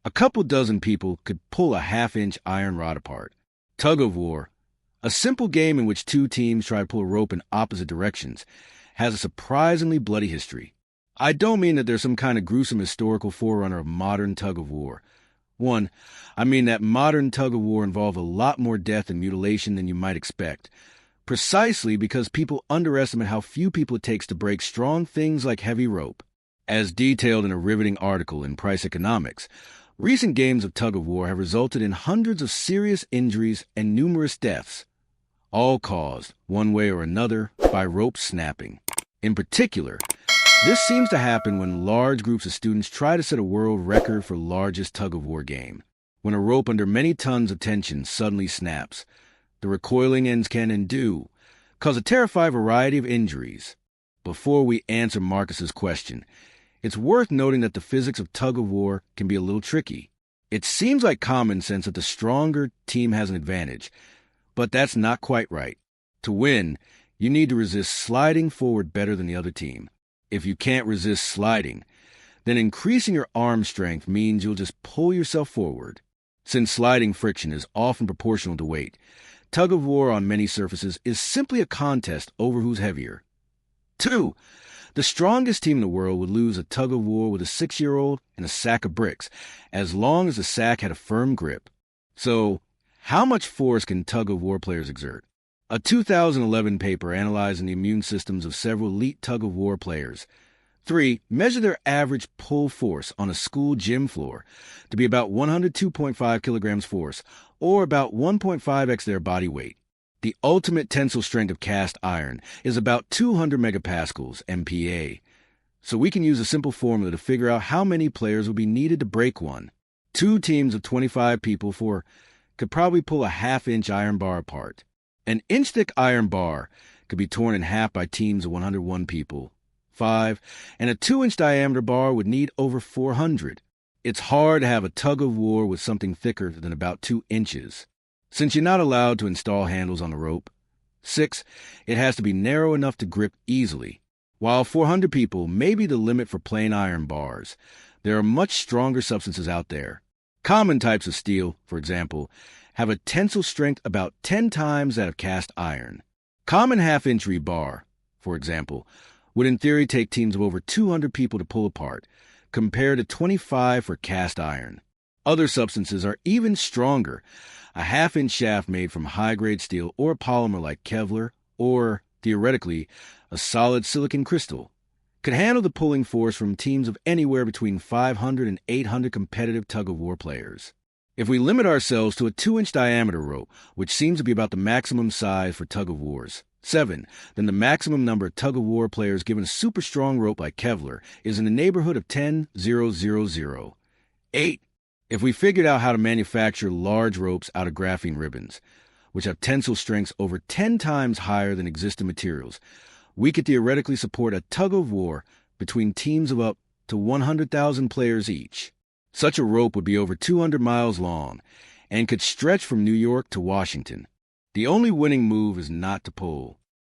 A couple dozen people could pull a half-inch iron rod apart. Tug-of-War, a simple game in which two teams try to pull a rope in opposite directions, has a surprisingly bloody history. I don't mean that there's some kind of gruesome historical forerunner of modern tug-of-war. I mean that modern tug-of-war involve a lot more death and mutilation than you might expect, precisely because people underestimate how few people it takes to break strong things like heavy rope. As detailed in a riveting article in Price Economics, recent games of tug-of-war have resulted in hundreds of serious injuries and numerous deaths, all caused, one way or another, by rope snapping. In particular, this seems to happen when large groups of students try to set a world record for largest tug-of-war game. When a rope under many tons of tension suddenly snaps, the recoiling ends can and do cause a terrifying variety of injuries. Before we answer Marcus's question, it's worth noting that the physics of tug-of-war can be a little tricky. It seems like common sense that the stronger team has an advantage, but that's not quite right. To win, you need to resist sliding forward better than the other team. If you can't resist sliding, then increasing your arm strength means you'll just pull yourself forward. Since sliding friction is often proportional to weight, tug-of-war on many surfaces is simply a contest over who's heavier. 2. The strongest team in the world would lose a tug-of-war with a 6-year-old and a sack of bricks, as long as the sack had a firm grip. So, how much force can tug-of-war players exert? A 2011 paper analyzing the immune systems of several elite tug-of-war players. 3. Measure their average pull force on a school gym floor to be about 102.5 kilograms force, or about 1.5x their body weight. The ultimate tensile strength of cast iron is about 200 megapascals, MPa. So we can use a simple formula to figure out how many players will be needed to break one. 2 teams of 25 people could probably pull a half-inch iron bar apart. An inch-thick iron bar could be torn in half by teams of 101 people. 5. And a 2-inch diameter bar would need over 400. It's hard to have a tug-of-war with something thicker than about 2 inches. Since you're not allowed to install handles on the rope. 6. It has to be narrow enough to grip easily. While 400 people may be the limit for plain iron bars, there are much stronger substances out there. Common types of steel, for example, have a tensile strength about 10 times that of cast iron. Common half-inch rebar, for example, would in theory take teams of over 200 people to pull apart, compared to 25 for cast iron. Other substances are even stronger. A half-inch shaft made from high-grade steel or a polymer like Kevlar, or, theoretically, a solid silicon crystal, could handle the pulling force from teams of anywhere between 500 and 800 competitive tug-of-war players. If we limit ourselves to a 2-inch diameter rope, which seems to be about the maximum size for tug-of-wars, 7, then the maximum number of tug-of-war players given a super strong rope like Kevlar is in the neighborhood of 10,000. 8. If we figured out how to manufacture large ropes out of graphene ribbons, which have tensile strengths over 10 times higher than existing materials, we could theoretically support a tug-of-war between teams of up to 100,000 players each. Such a rope would be over 200 miles long and could stretch from New York to Washington. The only winning move is not to pull.